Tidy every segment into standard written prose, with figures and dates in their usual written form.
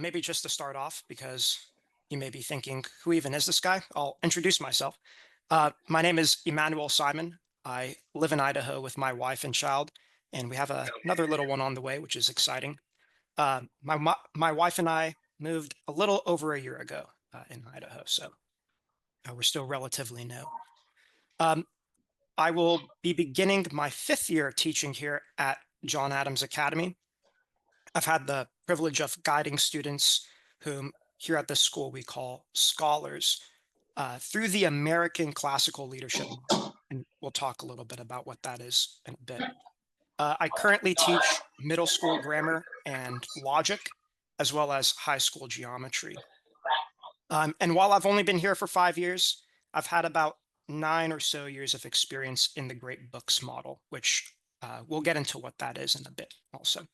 Maybe just to start off, because you may be thinking, who even is this guy? I'll introduce myself. My name is Emmanuel Simon. I live in Idaho with my wife and child, and we have another little one on the way, which is exciting. My wife and I moved a little over a year ago in Idaho, so we're still relatively new. Um, I will be beginning my 5th year teaching here at John Adams Academy. I've had the privilege of guiding students whom here at this school we call scholars through the American classical leadership model. And we'll talk a little bit about what that is in a bit. I currently teach middle school grammar and logic, as well as high school geometry. And while I've only been here for 5 years, I've had about 9 or so years of experience in the Great Books model, which we'll get into what that is in a bit also.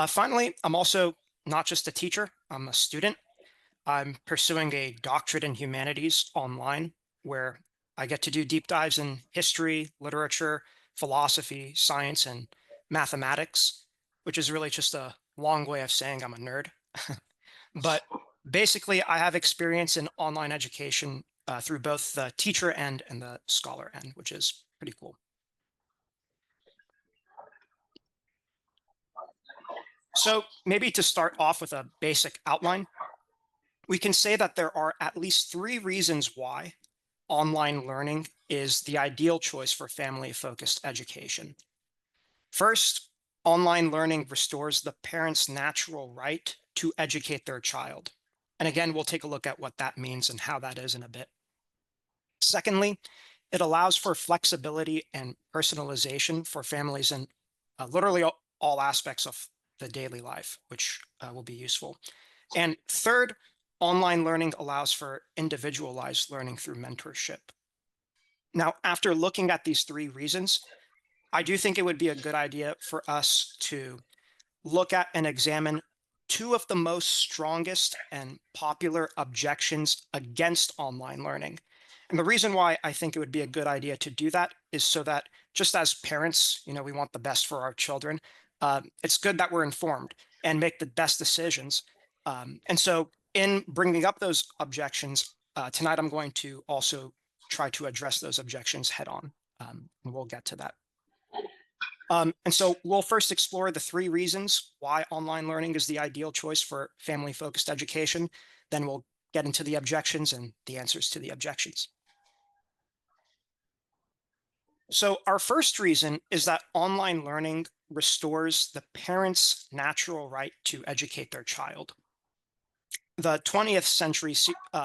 Finally, I'm also not just a teacher, I'm a student. I'm pursuing a doctorate in humanities online, where I get to do deep dives in history, literature, philosophy, science, and mathematics, which is really just a long way of saying I'm a nerd. But basically, I have experience in online education through both the teacher end and the scholar end, which is pretty cool. So maybe to start off with a basic outline, we can say that there are at least 3 reasons why online learning is the ideal choice for family-focused education. First, online learning restores the parent's natural right to educate their child. And again, we'll take a look at what that means and how that is in a bit. Secondly, it allows for flexibility and personalization for families in literally all aspects of the daily life, which will be useful. And third, online learning allows for individualized learning through mentorship. Now, after looking at these 3 reasons, I do think it would be a good idea for us to look at and examine 2 of the most strongest and popular objections against online learning. And the reason why I think it would be a good idea to do that is so that just as parents, we want the best for our children. It's good that we're informed and make the best decisions. And so in bringing up those objections, tonight I'm going to also try to address those objections head on, and we'll get to that. And so we'll first explore the 3 reasons why online learning is the ideal choice for family-focused education. Then we'll get into the objections and the answers to the objections. So our first reason is that online learning restores the parent's natural right to educate their child. The 20th century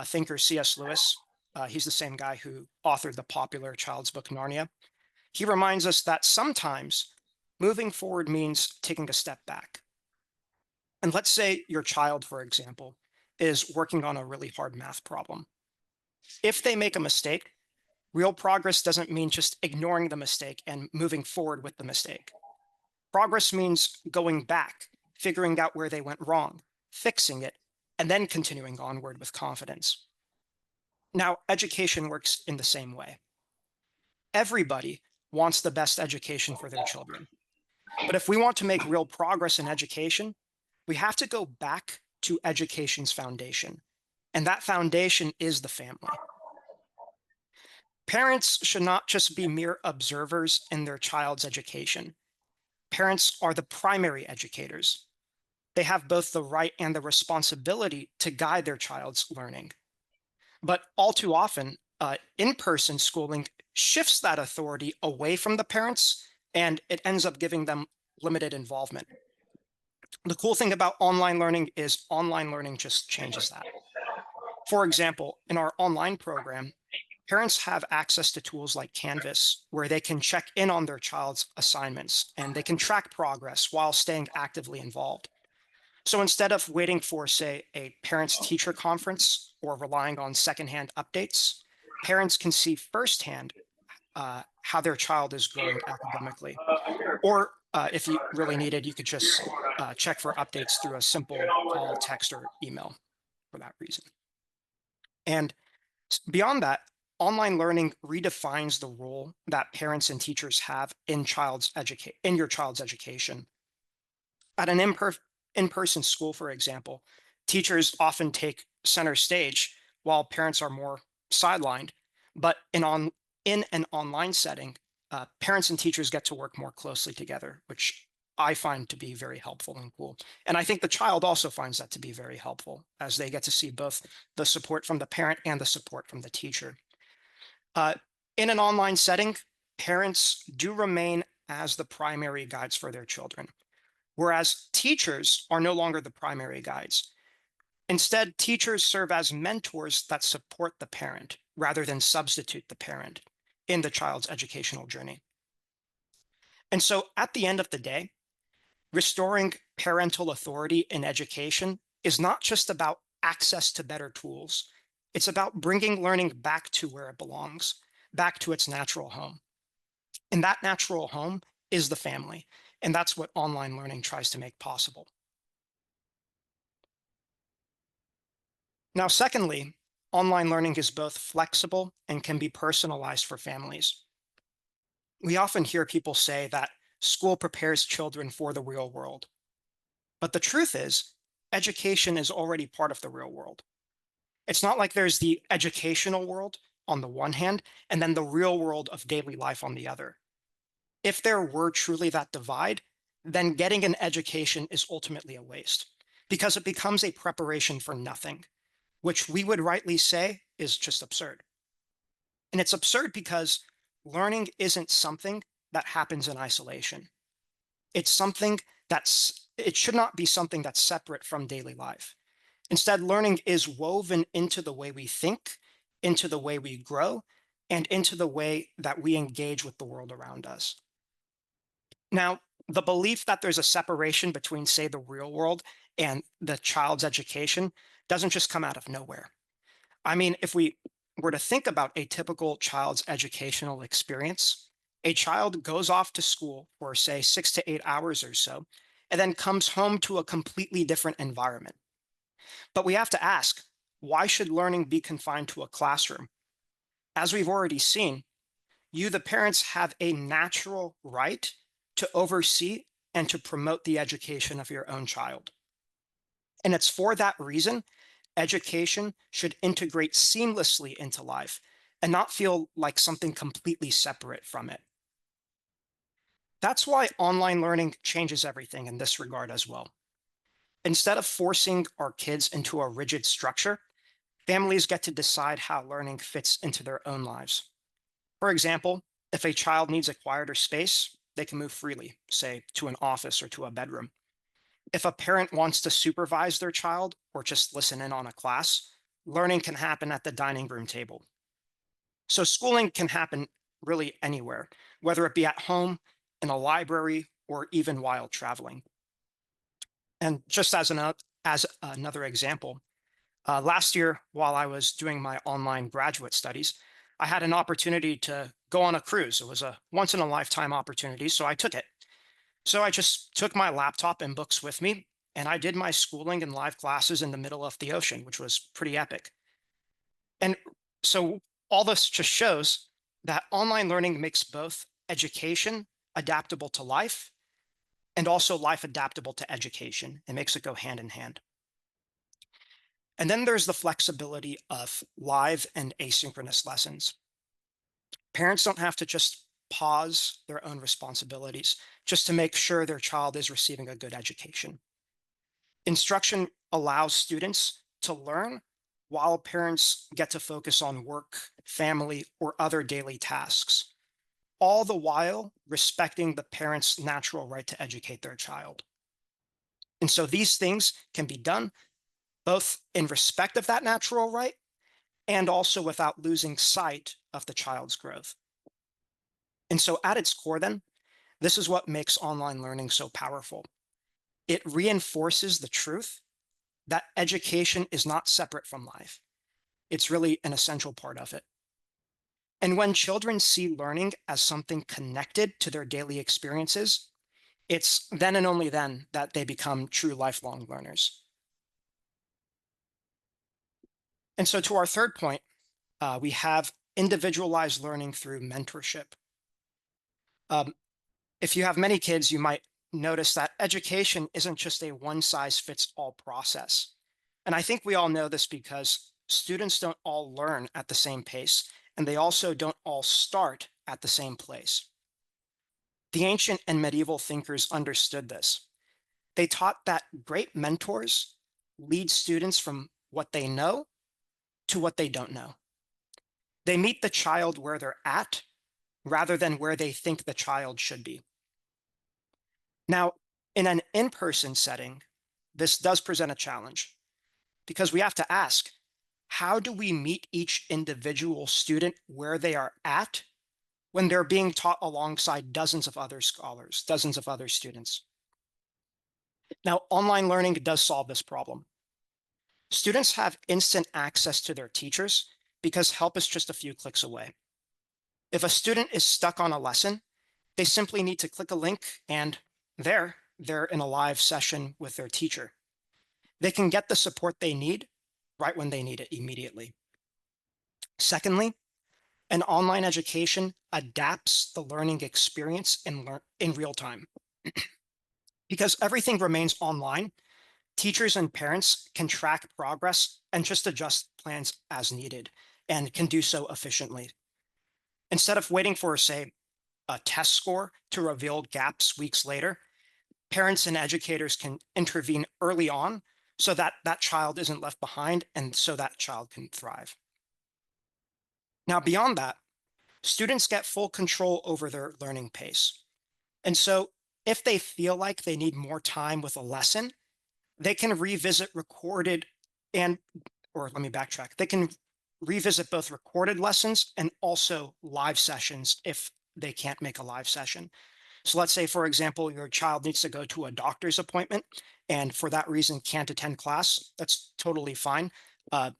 thinker C.S. Lewis, he's the same guy who authored the popular child's book Narnia. He reminds us that sometimes moving forward means taking a step back. And let's say your child, for example, is working on a really hard math problem. If they make a mistake, real progress doesn't mean just ignoring the mistake and moving forward with the mistake. Progress means going back, figuring out where they went wrong, fixing it, and then continuing onward with confidence. Now, education works in the same way. Everybody wants the best education for their children. But if we want to make real progress in education, we have to go back to education's foundation. And that foundation is the family. Parents should not just be mere observers in their child's education. Parents are the primary educators. They have both the right and the responsibility to guide their child's learning. But all too often, in-person schooling shifts that authority away from the parents, and it ends up giving them limited involvement. The cool thing about online learning is online learning just changes that. For example, in our online program, parents have access to tools like Canvas, where they can check in on their child's assignments, and they can track progress while staying actively involved. So instead of waiting for, say, a parents-teacher conference or relying on secondhand updates, parents can see firsthand how their child is growing academically. Or if you really needed, you could just check for updates through a simple call, text, or email for that reason. And beyond that, online learning redefines the role that parents and teachers have in your child's education. At an in-person school, for example, teachers often take center stage while parents are more sidelined. But in an online setting, parents and teachers get to work more closely together, which I find to be very helpful and cool. And I think the child also finds that to be very helpful as they get to see both the support from the parent and the support from the teacher. Uh, in an online setting, parents do remain as the primary guides for their children, whereas teachers are no longer the primary guides. Instead, teachers serve as mentors that support the parent rather than substitute the parent in the child's educational journey. And so at the end of the day, restoring parental authority in education is not just about access to better tools. It's about bringing learning back to where it belongs, back to its natural home. And that natural home is the family. And that's what online learning tries to make possible. Now, secondly, online learning is both flexible and can be personalized for families. We often hear people say that school prepares children for the real world. But the truth is, education is already part of the real world. It's not like there's the educational world on the one hand, and then the real world of daily life on the other. If there were truly that divide, then getting an education is ultimately a waste because it becomes a preparation for nothing, which we would rightly say is just absurd. And it's absurd because learning isn't something that happens in isolation. It's something it should not be something that's separate from daily life. Instead, learning is woven into the way we think, into the way we grow, and into the way that we engage with the world around us. Now, the belief that there's a separation between, say, the real world and the child's education doesn't just come out of nowhere. I mean, if we were to think about a typical child's educational experience, a child goes off to school for, say, 6 to 8 hours or so, and then comes home to a completely different environment. But we have to ask, why should learning be confined to a classroom? As we've already seen, you, the parents, have a natural right to oversee and to promote the education of your own child. And it's for that reason education should integrate seamlessly into life and not feel like something completely separate from it. That's why online learning changes everything in this regard as well. Instead of forcing our kids into a rigid structure, families get to decide how learning fits into their own lives. For example, if a child needs a quieter space, they can move freely, say to an office or to a bedroom. If a parent wants to supervise their child or just listen in on a class, learning can happen at the dining room table. So schooling can happen really anywhere, whether it be at home, in a library, or even while traveling. And just as another example, last year, while I was doing my online graduate studies, I had an opportunity to go on a cruise. It was a once in a lifetime opportunity, so I took it. So I just took my laptop and books with me, and I did my schooling and live classes in the middle of the ocean, which was pretty epic. And so all this just shows that online learning makes both education adaptable to life and also life adaptable to education. It makes it go hand in hand. And then there's the flexibility of live and asynchronous lessons. Parents don't have to just pause their own responsibilities just to make sure their child is receiving a good education. Instruction allows students to learn while parents get to focus on work, family, or other daily tasks, all the while respecting the parent's natural right to educate their child. And so these things can be done both in respect of that natural right and also without losing sight of the child's growth. And so at its core, then, this is what makes online learning so powerful. It reinforces the truth that education is not separate from life. It's really an essential part of it. And when children see learning as something connected to their daily experiences, it's then and only then that they become true lifelong learners. And so, to our third point, we have individualized learning through mentorship. Um, if you have many kids, you might notice that education isn't just a one size fits all process. And I think we all know this because students don't all learn at the same pace, and they also don't all start at the same place. The ancient and medieval thinkers understood this. They taught that great mentors lead students from what they know to what they don't know. They meet the child where they're at rather than where they think the child should be. Now, in an in person setting, this does present a challenge because we have to ask, how do we meet each individual student where they are at when they're being taught alongside dozens of other scholars, dozens of other students? Now, online learning does solve this problem. Students have instant access to their teachers because help is just a few clicks away. If a student is stuck on a lesson, they simply need to click a link and they're in a live session with their teacher. They can get the support they need right when they need it immediately. Secondly, an online education adapts the learning experience in real time. Because everything remains online, teachers and parents can track progress and just adjust plans as needed and can do so efficiently. Instead of waiting for, say, a test score to reveal gaps weeks later, parents and educators can intervene early on so that that child isn't left behind and so that child can thrive. Now, beyond that, students get full control over their learning pace. And so if they feel like they need more time with a lesson, they can revisit recorded and, or let me backtrack, they can revisit both recorded lessons and also live sessions if they can't make a live session. So let's say, for example, your child needs to go to a doctor's appointment and for that reason can't attend class. That's totally fine. Uh,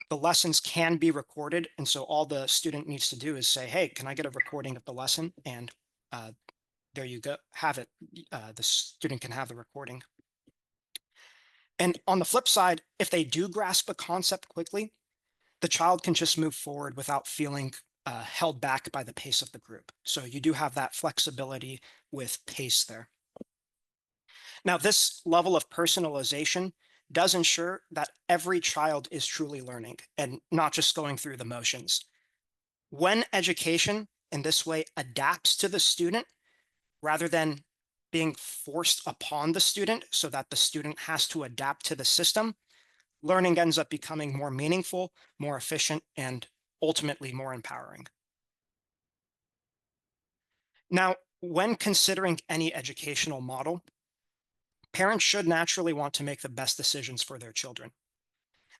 the lessons can be recorded. And so all the student needs to do is say, hey, can I get a recording of the lesson? And uh, there you go, have it. The student can have the recording. And on the flip side, if they do grasp a concept quickly, the child can just move forward without feeling held back by the pace of the group. So you do have that flexibility with pace there. Now, this level of personalization does ensure that every child is truly learning and not just going through the motions. When education in this way adapts to the student rather than being forced upon the student so that the student has to adapt to the system, learning ends up becoming more meaningful, more efficient, and ultimately more empowering. Now, when considering any educational model, parents should naturally want to make the best decisions for their children.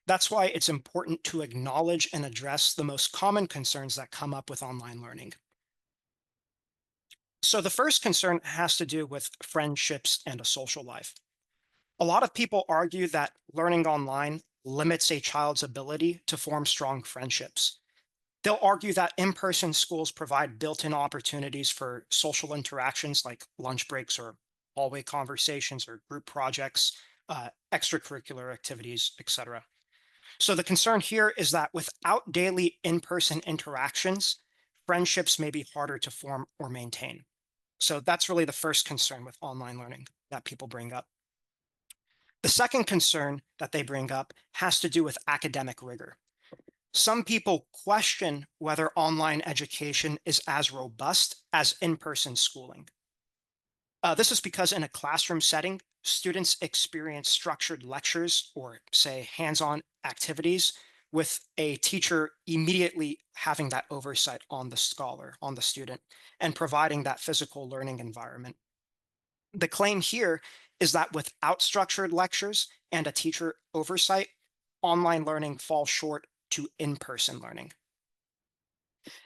That's why it's important to acknowledge and address the most common concerns that come up with online learning. So, the first concern has to do with friendships and a social life. A lot of people argue that learning online limits a child's ability to form strong friendships. They'll argue that in person schools provide built in opportunities for social interactions like lunch breaks or hallway conversations or group projects, extracurricular activities, etc. So the concern here is that without daily in person interactions, friendships may be harder to form or maintain. So that's really the first concern with online learning that people bring up. The second concern that they bring up has to do with academic rigor. Some people question whether online education is as robust as in person schooling. This is because in a classroom setting, students experience structured lectures or, say, hands on activities with a teacher immediately having that oversight on the scholar, on the student, and providing that physical learning environment. The claim here is that without structured lectures and a teacher oversight, online learning falls short to in person learning.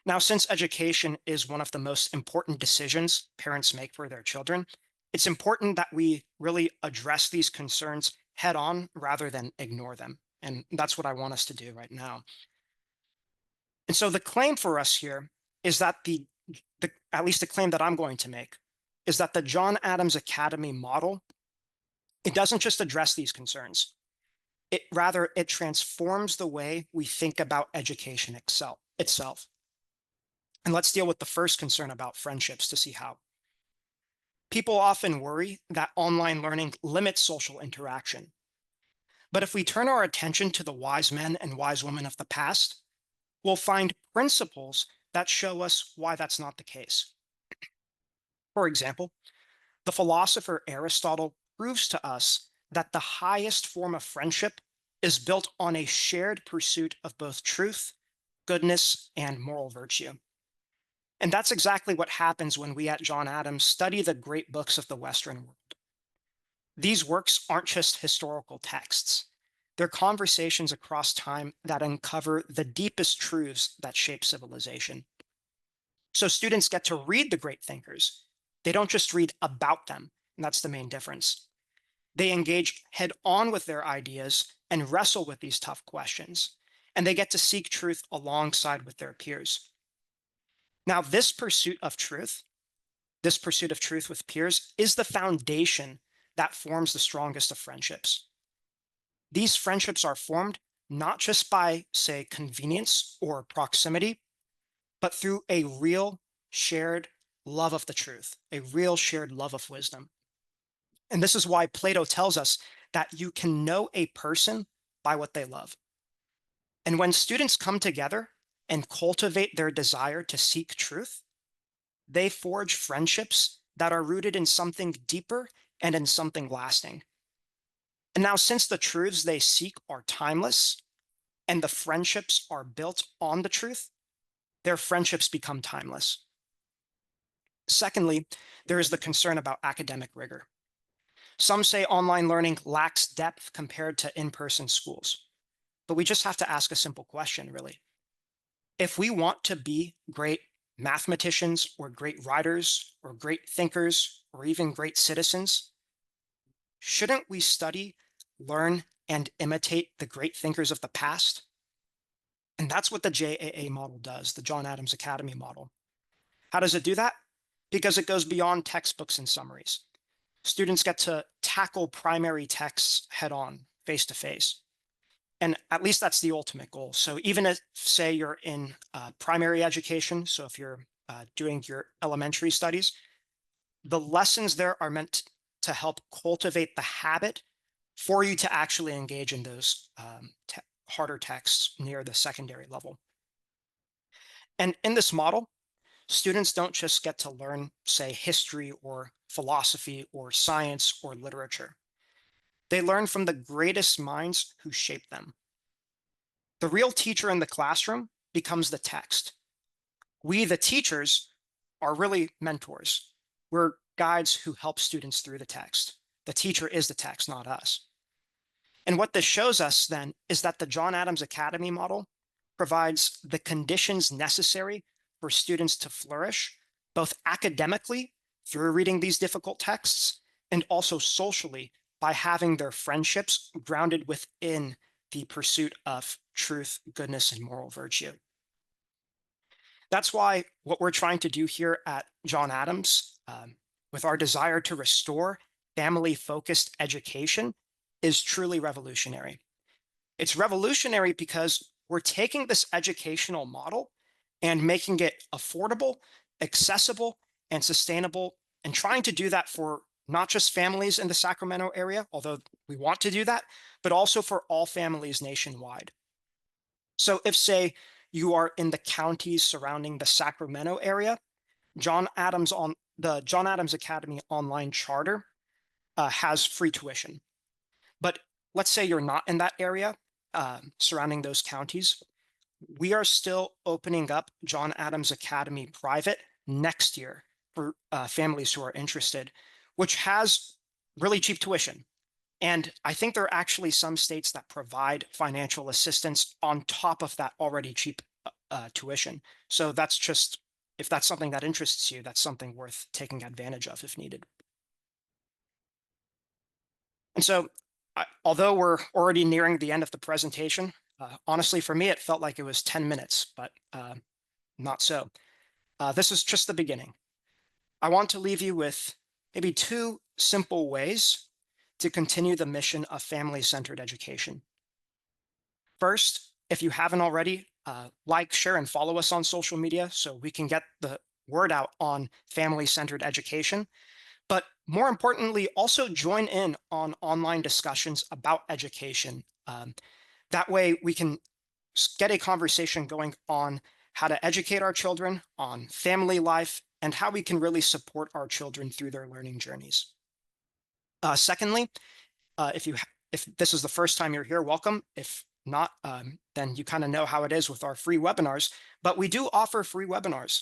Now, since education is one of the most important decisions parents make for their children, it's important that we really address these concerns head on rather than ignore them. And that's what I want us to do right now. And so the claim for us here is that at least the claim that I'm going to make is that the John Adams Academy model, it doesn't just address these concerns. It transforms the way we think about education itself. And let's deal with the first concern about friendships to see how. People often worry that online learning limits social interaction. But if we turn our attention to the wise men and wise women of the past, we'll find principles that show us why that's not the case. For example, the philosopher Aristotle proves to us that the highest form of friendship is built on a shared pursuit of both truth, goodness, and moral virtue. And that's exactly what happens when we at John Adams study the great books of the Western world. These works aren't just historical texts. They're conversations across time that uncover the deepest truths that shape civilization. So students get to read the great thinkers. They don't just read about them, and that's the main difference. They engage head on with their ideas and wrestle with these tough questions, and they get to seek truth alongside with their peers. Now, this pursuit of truth with peers is the foundation that forms the strongest of friendships. These friendships are formed not just by, say, convenience or proximity, but through a real shared love of the truth, a real shared love of wisdom. And this is why Plato tells us that you can know a person by what they love. And when students come together and cultivate their desire to seek truth, they forge friendships that are rooted in something deeper and in something lasting. And now, since the truths they seek are timeless and the friendships are built on the truth, their friendships become timeless. Secondly, there is the concern about academic rigor. Some say online learning lacks depth compared to in person schools. But we just have to ask a simple question, really. If we want to be great mathematicians or great writers or great thinkers or even great citizens, shouldn't we study, learn, and imitate the great thinkers of the past? And that's what the JAA model does, the John Adams Academy model. How does it do that? Because it goes beyond textbooks and summaries. Students get to tackle primary texts head on, face to face. And at least that's the ultimate goal. So even if, say, you're in primary education, so if you're doing your elementary studies, the lessons there are meant to help cultivate the habit for you to actually engage in those harder texts near the secondary level. And in this model, students don't just get to learn, say, history or philosophy or science or literature. They learn from the greatest minds who shaped them. The real teacher in the classroom becomes the text. We, the teachers, are really mentors. We're guides who help students through the text. The teacher is the text, not us. And what this shows us then is that the John Adams Academy model provides the conditions necessary for students to flourish, both academically through reading these difficult texts and also socially by having their friendships grounded within the pursuit of truth, goodness, and moral virtue. That's why what we're trying to do here at John Adams, with our desire to restore family focused education, is truly revolutionary. It's revolutionary because we're taking this educational model and making it affordable, accessible, and sustainable, and trying to do that for not just families in the Sacramento area, although we want to do that, but also for all families nationwide. So if, say, you are in the counties surrounding the Sacramento area, the John Adams Academy online charter has free tuition. But let's say you're not in that area surrounding those counties, we are still opening up John Adams Academy private next year for families who are interested, which has really cheap tuition. And I think there are actually some states that provide financial assistance on top of that already cheap tuition. So that's just, if that's something that interests you, that's something worth taking advantage of if needed. And so, although we're already nearing the end of the presentation, honestly, for me, it felt like it was 10 minutes, but not so. This is just the beginning. I want to leave you with maybe two simple ways to continue the mission of family-centered education. First, if you haven't already, like, share, and follow us on social media so we can get the word out on family-centered education. But more importantly, also join in on online discussions about education. That way, we can get a conversation going on how to educate our children, on family life, and how we can really support our children through their learning journeys. Secondly, if this is the first time you're here, welcome. If not, then you kind of know how it is with our free webinars. But we do offer free webinars.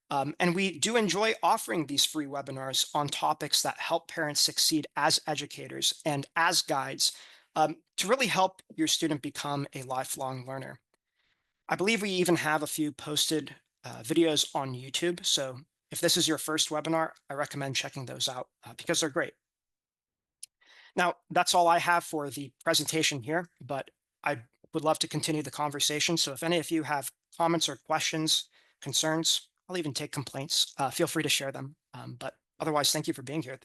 And we do enjoy offering these free webinars on topics that help parents succeed as educators and as guides, to really help your student become a lifelong learner. I believe we even have a few posted videos on YouTube. So if this is your first webinar, I recommend checking those out because they're great. Now, that's all I have for the presentation here, but I would love to continue the conversation. So if any of you have comments or questions, concerns, I'll even take complaints, feel free to share them. But otherwise, thank you for being here.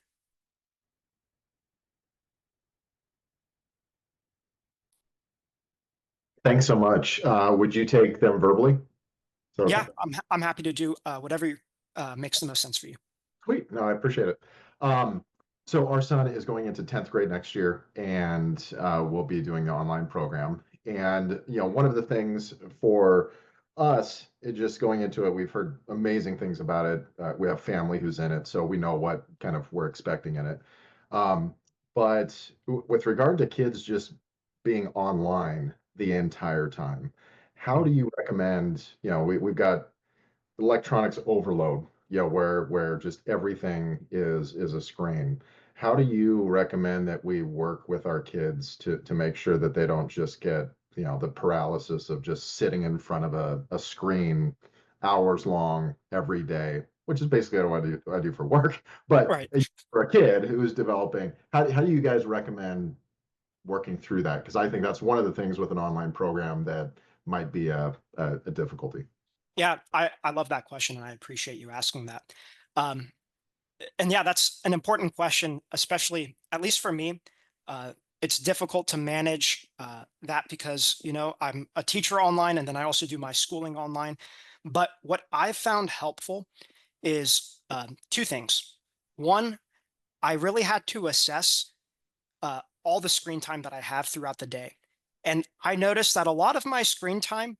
Thanks so much. Would you take them verbally? Is that okay? Yeah, I'm happy to do whatever makes the most sense for you. Sweet. No, I appreciate it. Um, so our son is going into 10th grade next year, and we'll be doing the online program. And one of the things for us, just going into it, we've heard amazing things about it. We have family who's in it, so we know what kind of we're expecting in it. Um, but with regard to kids just being online the entire time, how do you recommend, we've got electronics overload, where just everything is a screen. How do you recommend that we work with our kids to make sure that they don't just get, the paralysis of just sitting in front of a screen hours long every day, which is basically what I do for work. But Right. for a kid who's developing, how do you guys recommend working through that? Because I think that's one of the things with an online program that might be a difficulty. Yeah, I love that question and I appreciate you asking that. Um, and yeah, that's an important question, especially at least for me. It's difficult to manage that because I'm a teacher online and then I also do my schooling online. But what I've found helpful is two things. One, I really had to assess all the screen time that I have throughout the day. And I noticed that a lot of my screen time,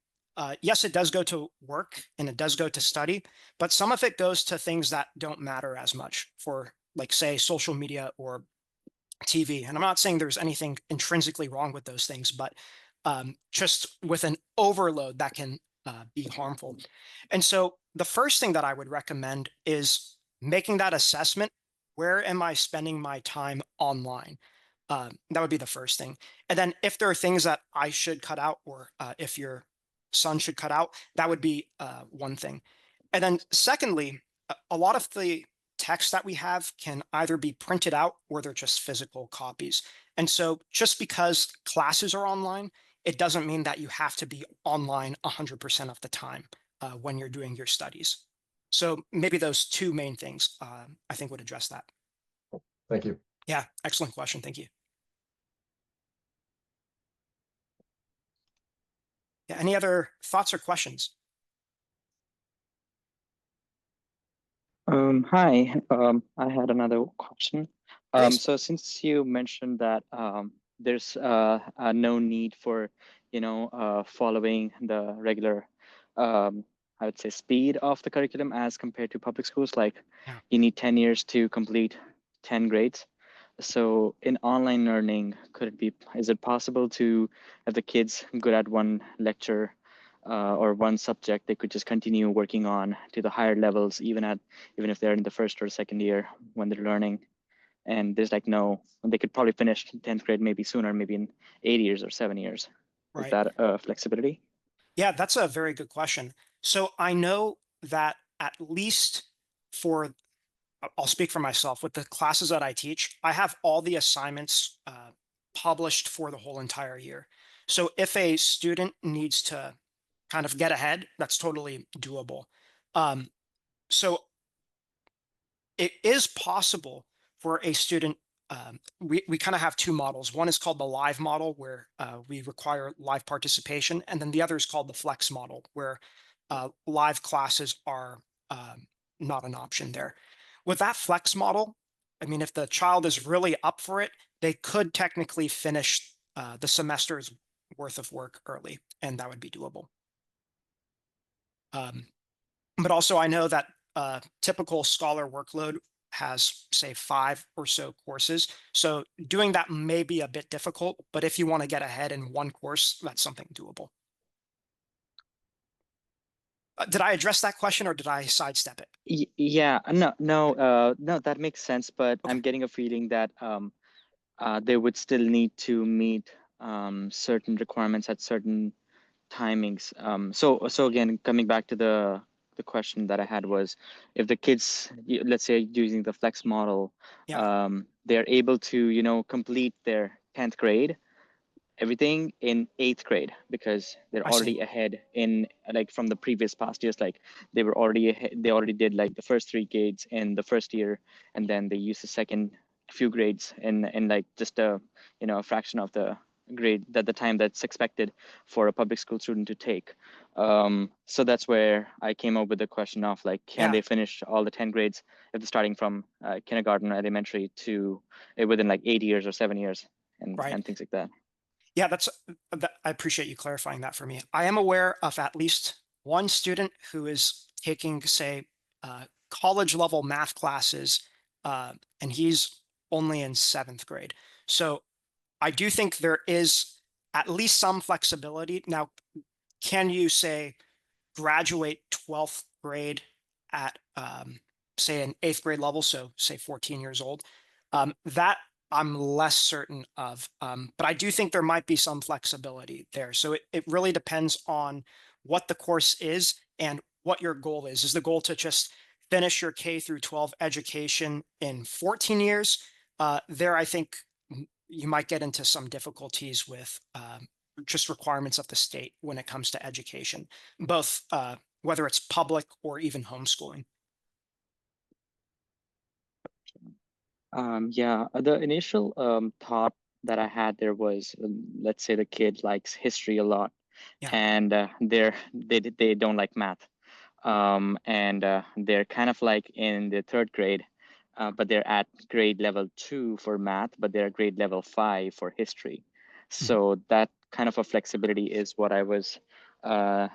yes, it does go to work and it does go to study, but some of it goes to things that don't matter as much for, like, say, social media or TV. And I'm not saying there's anything intrinsically wrong with those things, but just with an overload that can be harmful. And so the first thing that I would recommend is making that assessment. Where am I spending my time online? That would be the first thing. And then if there are things that I should cut out, or if your son should cut out, that would be one thing. And then secondly, a lot of the text that we have can either be printed out or they're just physical copies. And so just because classes are online, it doesn't mean that you have to be online 100% of the time when you're doing your studies. So maybe those two main things I think would address that. Thank you. Yeah, excellent question. Thank you. Yeah, any other thoughts or questions? Hi, I had another question. Please. So since you mentioned that there's no need for, following the regular, I would say, speed of the curriculum as compared to public schools, like Yeah. you need 10 years to complete 10 grades. So in online learning, is it possible to have the kids good at one lecture or one subject, they could just continue working on to the higher levels, even if they're in the first or second year when they're learning? And there's like no, they could probably finish 10th grade maybe sooner, maybe in 8 years or 7 years. Is Right. that flexibility? Yeah, that's a very good question. So I know that at least for, I'll speak for myself, with the classes that I teach, I have all the assignments published for the whole entire year. So if a student needs to kind of get ahead, that's totally doable. Um, so it is possible for a student. We kind of have two models. One is called the live model, where we require live participation, and then the other is called the flex model, where live classes are not an option there. With that flex model, I mean, if the child is really up for it, they could technically finish the semester's worth of work early, and that would be doable. Um, but also, I know that typical scholar workload has, say, 5 or so courses. So doing that may be a bit difficult, but if you want to get ahead in one course, that's something doable. Did I address that question or did I sidestep it? Yeah, no, that makes sense. But Okay. I'm getting a feeling that they would still need to meet certain requirements at certain timings. So again, coming back to the question that I had was, if the kids, let's say using the flex model, Yeah, they're able to, complete their 10th grade, everything in 8th grade, because they're I see. already ahead in, like, from the previous past years. Like, they were already ahead, they already did like the first 3 grades in the first year, and then they used the second few grades in like just a fraction of the grade, that the time that's expected for a public school student to take. So that's where I came up with the question of, like, can Yeah, they finish all the 10 grades if they're starting from kindergarten or elementary to within like 8 years or 7 years, right. and things like that. Yeah, I appreciate you clarifying that for me. I am aware of at least one student who is taking, say, college level math classes, and he's only in 7th grade. So I do think there is at least some flexibility. Now, can you say graduate 12th grade at say an 8th grade level, so say 14 years old? That I'm less certain of, but I do think there might be some flexibility there. So it really depends on what the course is and what your goal is. Is the goal to just finish your K through 12 education in 14 years? There, I think you might get into some difficulties with just requirements of the state when it comes to education, both whether it's public or even homeschooling. Yeah, the initial thought that I had there was, let's say the kid likes history a lot, Yeah. and they don't like math, and they're kind of like in the 3rd grade, but they're at grade level 2 for math, but they're grade level 5 for history. Mhm. So that kind of a flexibility is what I was uh,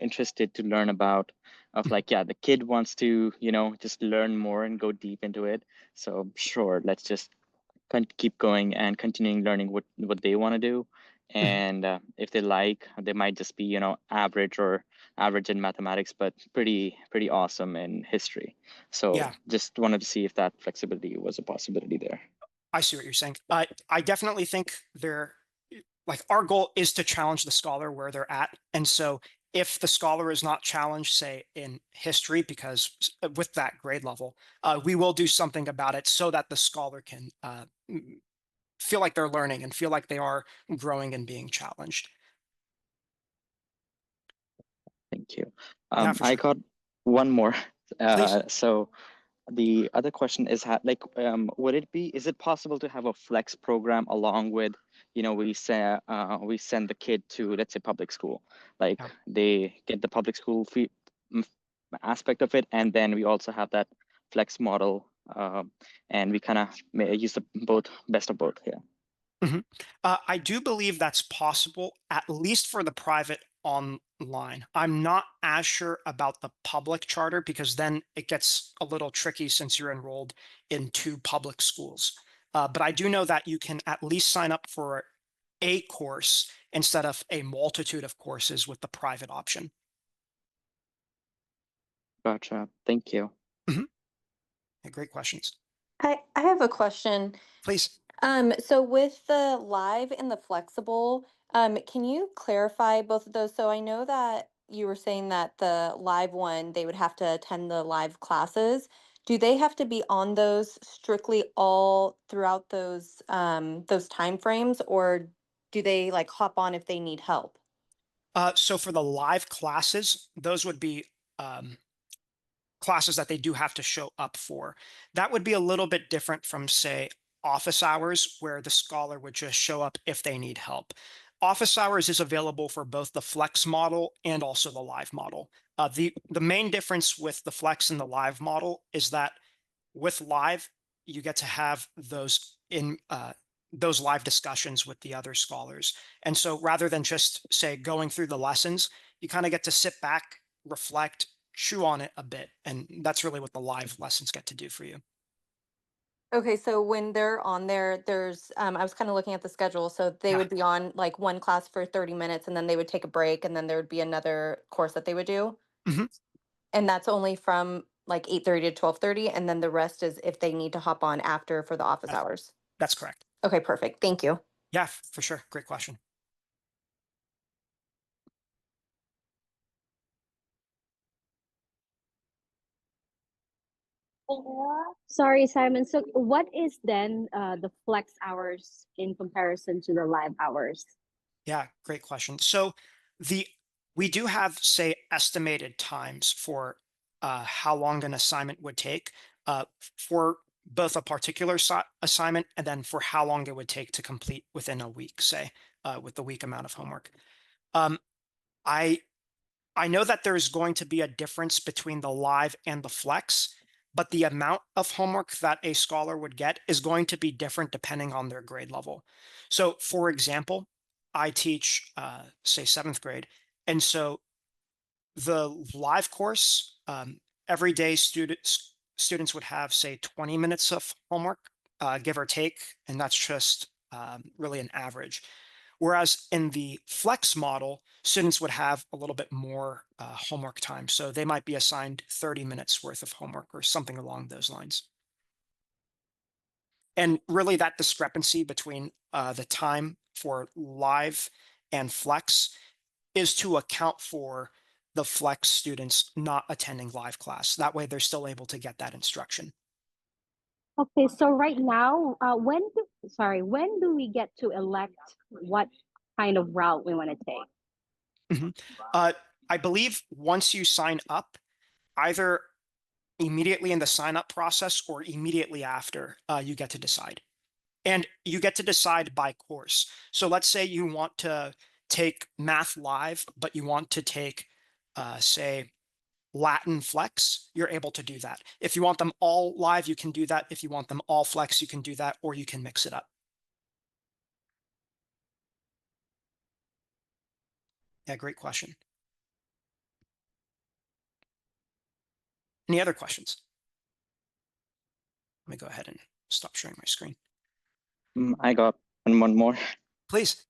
interested to learn about. Of, Mhm. like, yeah, the kid wants to, just learn more and go deep into it. So sure, let's just keep going and continuing learning what they want to do. Mhm. And if they like, they might just be, average or average in mathematics, but pretty awesome in history. So Yeah. just wanted to see if that flexibility was a possibility there. I see what you're saying. I definitely think like our goal is to challenge the scholar where they're at. And so if the scholar is not challenged, say in history, because with that grade level, we will do something about it so that the scholar can feel like they're learning and feel like they are growing and being challenged. Thank you. Yeah, for I sure. got one more. Please. So the other question is, like, is it possible to have a flex program along with, we send the kid to, let's say, public school, like Yeah. they get the public school fee m- aspect of it, and then we also have that flex model, and we kind of use the both, best of both here. Mhm. I do believe that's possible, at least for the private online. I'm not as sure about the public charter because then it gets a little tricky since you're enrolled in 2 public schools. But I do know that you can at least sign up for a course instead of a multitude of courses with the private option. Gotcha. Thank you. Mhm. Yeah, great questions. I have a question. Please. So with the live and the flexible, can you clarify both of those? So I know that you were saying that the live one, they would have to attend the live classes. Do they have to be on those strictly all throughout those time frames, or do they like hop on if they need help? So for the live classes, those would be um, classes that they do have to show up for. That would be a little bit different from, say, office hours, where the scholar would just show up if they need help. Office hours is available for both the flex model and also the live model. The main difference with the flex and the live model is that with live, you get to have those live discussions with the other scholars. And so rather than just say going through the lessons, you kind of get to sit back, reflect, chew on it a bit. And that's really what the live lessons get to do for you. Okay, so when they're on there, there's I was kind of looking at the schedule. So they Yeah. would be on like one class for 30 minutes and then they would take a break and then there would be another course that they would do. Mhm. And that's only from like 8:30 to 12:30 and then the rest is if they need to hop on after for the office That- hours. That's correct. Okay, perfect. Thank you. Yeah, for sure. Great question. Sorry, Simon. So, what is then the flex hours in comparison to the live hours? Yeah, great question. So the we do have, say, estimated times for how long an assignment would take for both a particular assignment and then for how long it would take to complete within a week, say, with the week amount of homework. Um, I I know that there's going to be a difference between the live and the flex, but the amount of homework that a scholar would get is going to be different depending on their grade level. So, for example, I teach, say, seventh grade. And so the live course, every day students would have, say, 20 minutes of homework, give or take. And that's just really an average. Whereas in the flex model, students would have a little bit more homework time. So they might be assigned 30 minutes worth of homework or something along those lines. And really, that discrepancy between the time for live and flex is to account for the flex students not attending live class. That way, they're still able to get that instruction. Okay, so right now, when do we get to elect what kind of route we want to take? Mhm. I believe once you sign up, either immediately in the sign up process or immediately after, you get to decide. And you get to decide by course. So let's say you want to take math live, but you want to take, say, Latin flex, you're able to do that. If you want them all live, you can do that. If you want them all flex, you can do that, or you can mix it up. Yeah, great question. Any other questions? Let me go ahead and stop sharing my screen. I got one more. Please.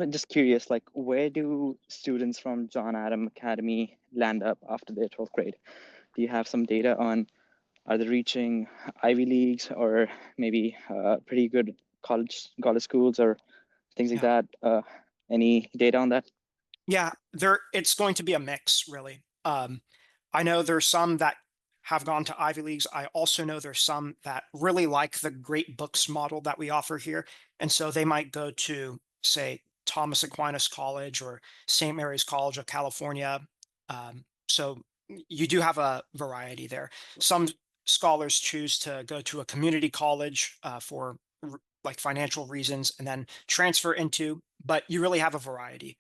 Just curious, like where do students from John Adam Academy land up after their 12th grade? Do you have some data on are they reaching Ivy Leagues or maybe pretty good college schools or things like Yeah. that? Any data on that? Yeah, it's going to be a mix, really. I know there's some that have gone to Ivy Leagues. I also know there's some that really like the great books model that we offer here. And so they might go to, say, Thomas Aquinas College or St. Mary's College of California. So you do have a variety there. Some scholars choose to go to a community college for like financial reasons and then transfer into, but you really have a variety.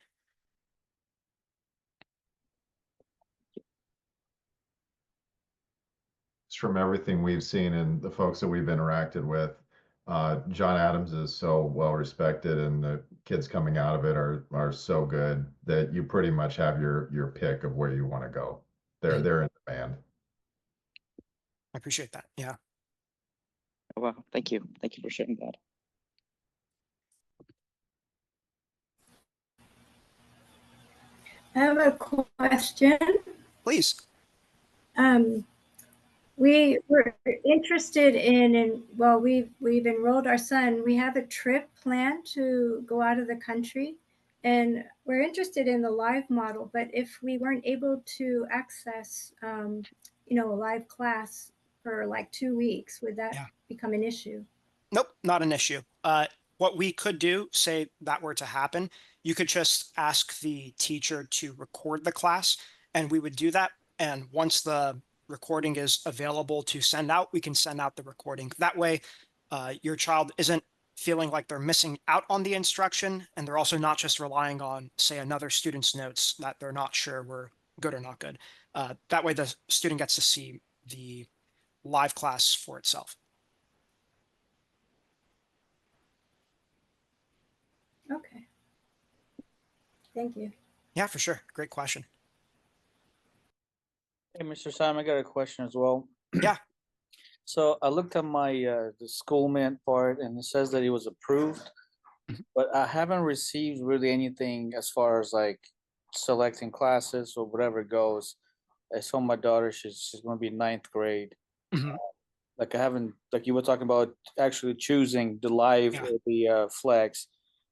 From everything we've seen and the folks that we've interacted with, John Adams is so well respected, and the kids coming out of it are so good that you pretty much have your pick of where you want to go. They're in demand. I appreciate that. Yeah. Oh, wow, thank you for sharing that. I have a question. Please. We were interested well, we've enrolled our son. We have a trip planned to go out of the country, and we're interested in the live model. But if we weren't able to access, a live class for like 2 weeks, would that Yeah. become an issue? Nope, not an issue. What we could do, say that were to happen, you could just ask the teacher to record the class, and we would do that. And once the recording is available to send out, we can send out the recording. That way, your child isn't feeling like they're missing out on the instruction, and they're also not just relying on, say, another student's notes that they're not sure were good or not good. That way the student gets to see the live class for itself. Okay. Thank you. Yeah, for sure. Great question. Hey, Mr. Simon, I got a question as well. Yeah. So I looked at my the Schoolman part, and it says that it was approved, Mhm. but I haven't received really anything as far as like selecting classes or whatever goes. I saw my daughter; she's going to be ninth grade. Mhm. Like I haven't, like you were talking about, actually choosing the live Yeah. or the flex.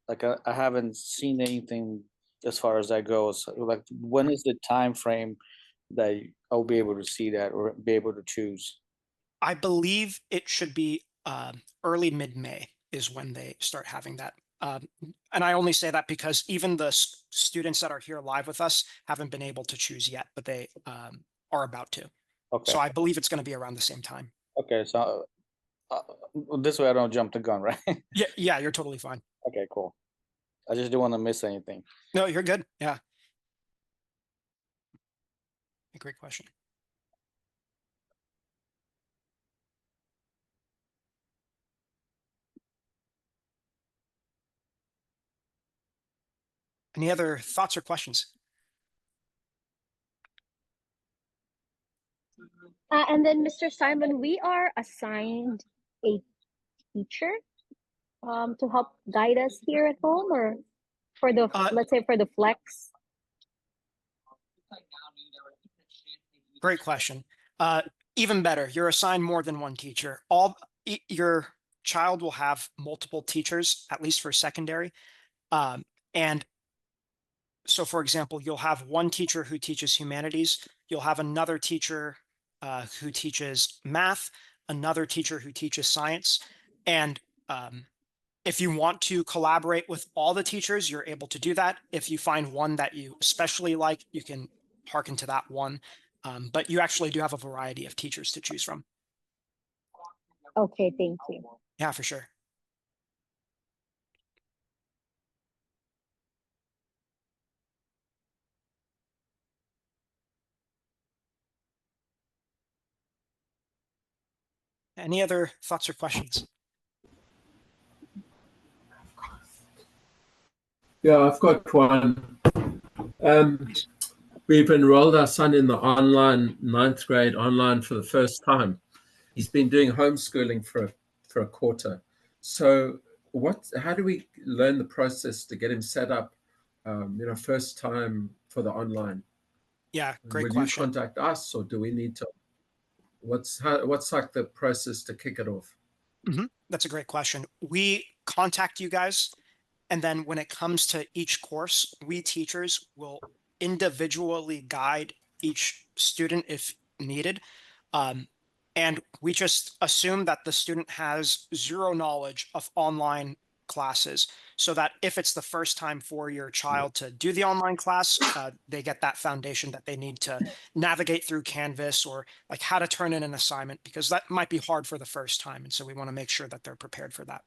Like I haven't seen anything as far as that goes. Like when is the time frame that I'll be able to see that or be able to choose? I believe it should be early mid-May is when they start having that. And I only say that because even the students that are here live with us haven't been able to choose yet, but they are about to. Okay. So I believe it's going to be around the same time. Okay. So this way I don't jump the gun, right? Yeah, yeah, you're totally fine. Okay, cool. I just don't want to miss anything. No, you're good. Yeah. Great question. Any other thoughts or questions? And then, Mr. Simon, we are assigned a teacher to help guide us here at home, or for the Uh, let's say for the flex. Great question. Even better, you're assigned more than one teacher. Your child will have multiple teachers, at least for secondary. And so, for example, you'll have one teacher who teaches humanities. You'll have another teacher who teaches math, another teacher who teaches science. And if you want to collaborate with all the teachers, you're able to do that. If you find one that you especially like, you can hearken to that one. But you actually do have a variety of teachers to choose from. Okay, thank you. Yeah, for sure. Any other thoughts or questions? Yeah, I've got one. We've enrolled our son in the online ninth grade online for the first time. He's been doing homeschooling for a quarter. So how do we learn the process to get him set up, first time for the online? Yeah, great Will you question. contact us, or do we need to, what's like the process to kick it off? That's a great question. We contact you guys, and then when it comes to each course, we teachers will individually guide each student if needed. And we just assume that the student has zero knowledge of online classes, so that if it's the first time for your child to do the online class, they get that foundation that they need to navigate through Canvas, or like how to turn in an assignment, because that might be hard for the first time. And so we want to make sure that they're prepared for that.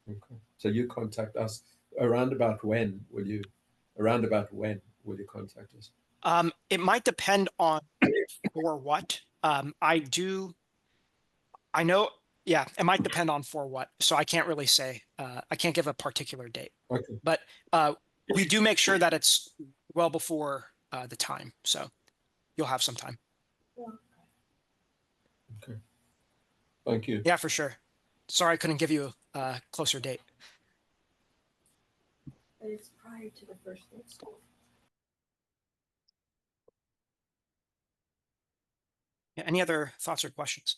Okay. So you contact us around about when will you contact us? It might depend on for what. I know, yeah, it might depend on for what. So I can't really say, I can't give a particular date. Okay. But we do make sure that it's well before the time. So you'll have some time. Okay. Thank you. Yeah, for sure. Sorry, I couldn't give you a closer date. But it's prior to the first day of school. Yeah, any other thoughts or questions?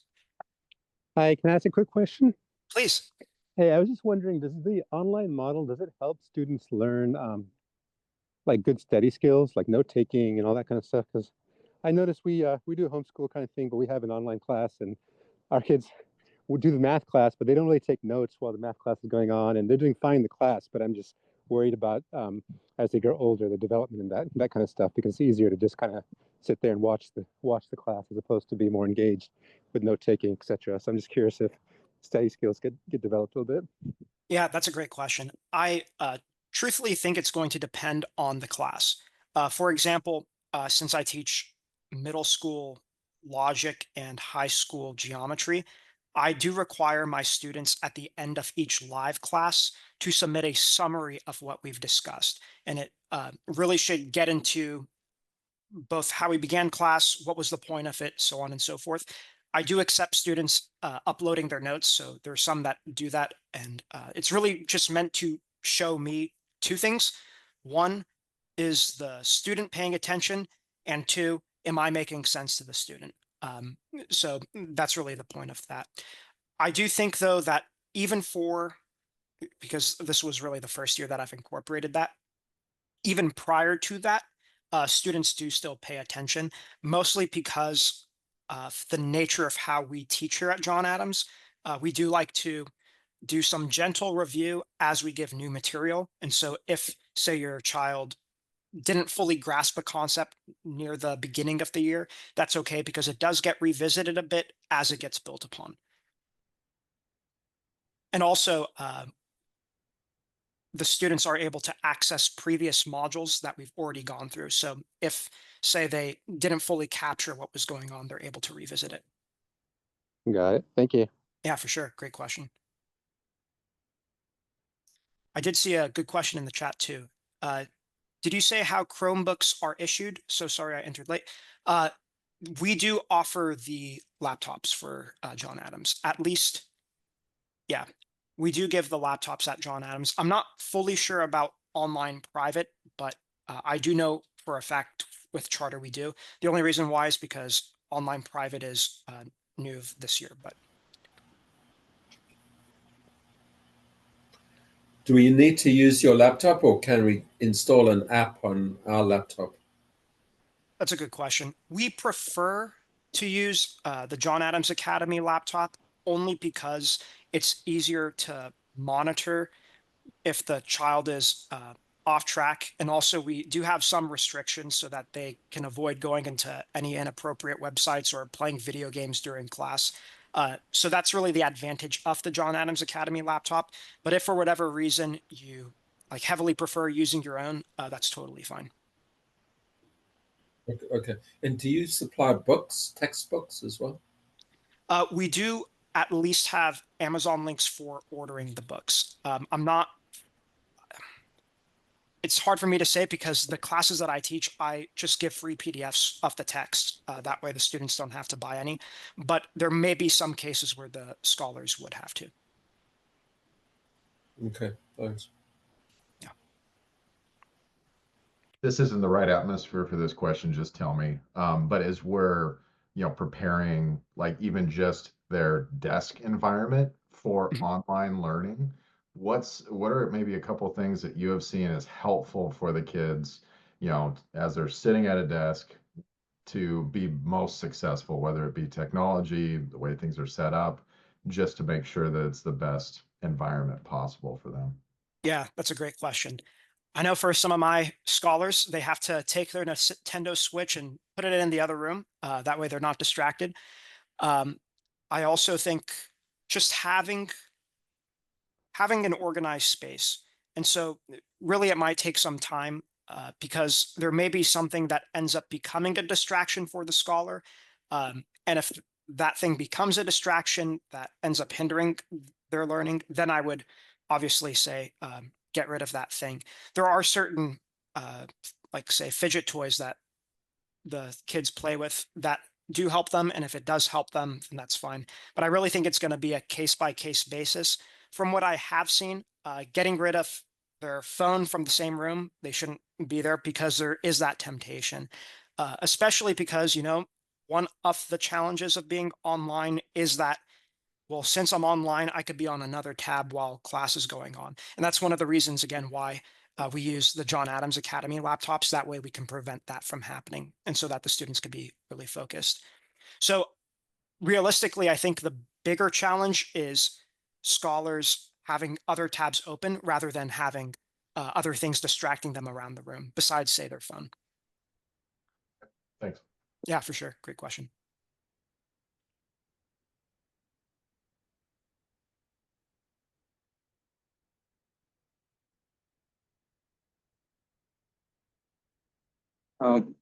Hi, can I ask a quick question? Please. Hey, I was just wondering, does the online model, does it help students learn like good study skills, like note taking and all that kind of stuff? Because I noticed we do a homeschool kind of thing, but we have an online class, and our kids will do the math class, but they don't really take notes while the math class is going on, and they're doing fine in the class. But I'm just worried about as they grow older, the development and that kind of stuff, because it's easier to just kind of sit there and watch the class as opposed to be more engaged with note taking, etc. So I'm just curious if study skills get developed a little bit. Yeah, that's a great question. I truthfully think it's going to depend on the class. For example, since I teach middle school logic and high school geometry, I do require my students at the end of each live class to submit a summary of what we've discussed. And it really should get into both how we began class, what was the point of it, so on and so forth. I do accept students uploading their notes, so there's some that do that, and it's really just meant to show me two things. One, is the student paying attention, and two, am I making sense to the student? So that's really the point of that. I do think though that even for, because this was really the first year that I've incorporated that, even prior to that, students do still pay attention, mostly because of the nature of how we teach here at John Adams. We do like to do some gentle review as we give new material. And so if, say, your child didn't fully grasp a concept near the beginning of the year, that's okay because it does get revisited a bit as it gets built upon. And also, the students are able to access previous modules that we've already gone through. So if, say, they didn't fully capture what was going on, they're able to revisit it. Got it. Thank you. Yeah, for sure. Great question. I did see a good question in the chat too. Did you say how Chromebooks are issued? So sorry, I entered late. We do offer the laptops for John Adams, at least. Yeah, we do give the laptops at John Adams. I'm not fully sure about online private, but I do know for a fact with charter we do. The only reason why is because online private is new this year. But Do we need to use your laptop, or can we install an app on our laptop? that's a good question. We prefer to use the John Adams Academy laptop only because it's easier to monitor if the child is off track. And also, we do have some restrictions so that they can avoid going into any inappropriate websites or playing video games during class. So that's really the advantage of the John Adams Academy laptop. But if for whatever reason you like heavily prefer using your own, that's totally fine. Okay. And do you supply books, textbooks as well? We do at least have Amazon links for ordering the books. I'm not, it's hard for me to say because the classes that I teach, I just give free PDFs of the text. That way the students don't have to buy any. But there may be some cases where the scholars would have to. Okay, thanks. Yeah. This isn't the right atmosphere for this question, just tell me. But as we're, preparing like even just their desk environment for Mhm. online learning, what are maybe a couple things that you have seen as helpful for the kids, as they're sitting at a desk to be most successful, whether it be technology, the way things are set up, just to make sure that it's the best environment possible for them? Yeah, that's a great question. I know for some of my scholars, they have to take their Nintendo Switch and put it in the other room. That way they're not distracted. Um, I also think just having an organized space. And so really it might take some time because there may be something that ends up becoming a distraction for the scholar. And if that thing becomes a distraction that ends up hindering their learning, then I would obviously say get rid of that thing. There are certain, like say, fidget toys that the kids play with that do help them. And if it does help them, then that's fine. But I really think it's going to be a case by case basis. From what I have seen, getting rid of their phone from the same room, they shouldn't be there because there is that temptation, especially because, one of the challenges of being online is that, well, since I'm online, I could be on another tab while class is going on. And that's one of the reasons, again, why we use the John Adams Academy laptops. That way we can prevent that from happening and so that the students can be really focused. So realistically, I think the bigger challenge is scholars having other tabs open rather than having other things distracting them around the room besides, say, their phone. Thanks. Yeah, for sure. Great question.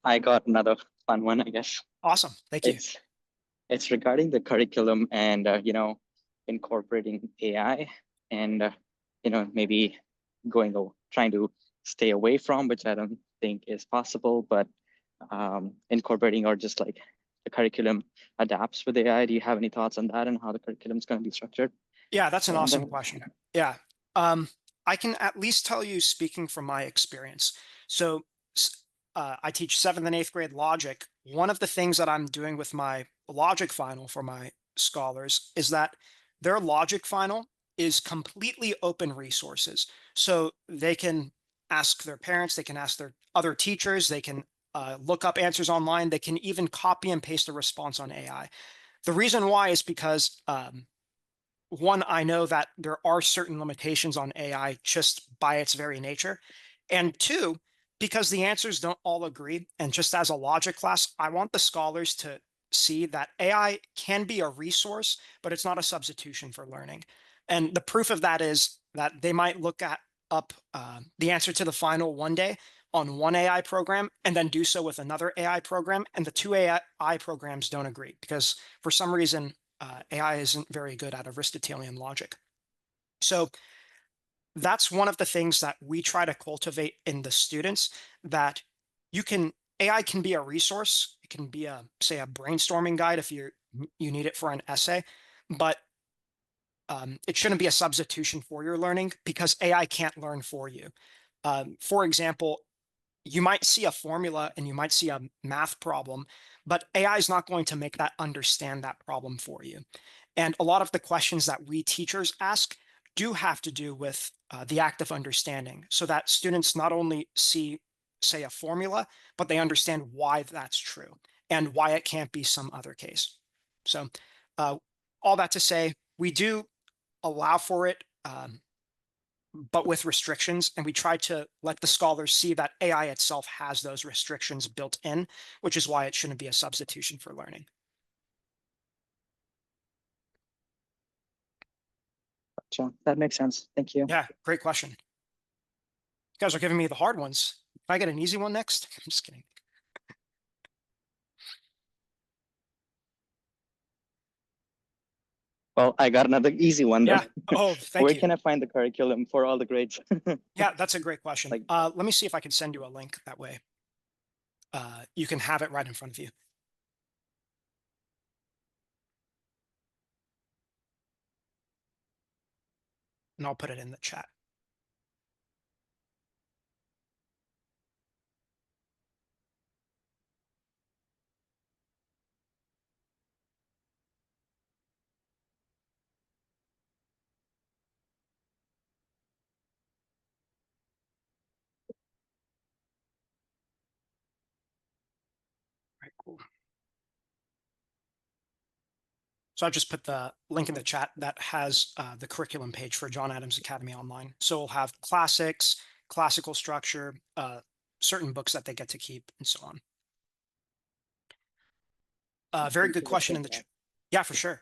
I got another fun one, I guess. Awesome. Thank you. It's regarding the curriculum and incorporating AI and maybe trying to stay away from, which I don't think is possible, but incorporating or just like the curriculum adapts with AI. Do you have any thoughts on that and how the curriculum is going to be structured? Yeah, that's an And, awesome question. Yeah. I can at least tell you, speaking from my experience. So I teach 7th and 8th grade logic. One of the things that I'm doing with my logic final for my scholars is that their logic final is completely open resources. So they can ask their parents, they can ask their other teachers, they can look up answers online, they can even copy and paste a response on AI. The reason why is because one, I know that there are certain limitations on AI just by its very nature. And two, because the answers don't all agree. And just as a logic class, I want the scholars to see that AI can be a resource, but it's not a substitution for learning. And the proof of that is that they might look up the answer to the final one day on one AI program and then do so with another AI program. And the two AI programs don't agree because for some reason, AI isn't very good at Aristotelian logic. So that's one of the things that we try to cultivate in the students, that AI can be a resource. It can be say a brainstorming guide if you need it for an essay, but it shouldn't be a substitution for your learning because AI can't learn for you. For example, you might see a formula and you might see a math problem, but AI is not going to make that understand that problem for you. And a lot of the questions that we teachers ask do have to do with the act of understanding, so that students not only see, say, a formula, but they understand why that's true and why it can't be some other case. So all that to say, we do allow for it, but with restrictions, and we try to let the scholars see that AI itself has those restrictions built in, which is why it shouldn't be a substitution for learning. Gotcha. That makes sense. Thank you. Yeah, great question. You guys are giving me the hard ones. Can I get an easy one next? I'm just kidding. Well, I got another easy one though. Yeah. Oh, thank Where you. can I find the curriculum for all the grades? Yeah, that's a great question. Like- Let me see if I can send you a link that way. You can have it right in front of you. And I'll put it in the chat. Right, cool. So I just put the link in the chat that has the curriculum page for John Adams Academy Online. So we'll have classics, classical structure, certain books that they get to keep, and so on. Very good question in the chat. Yeah, for sure.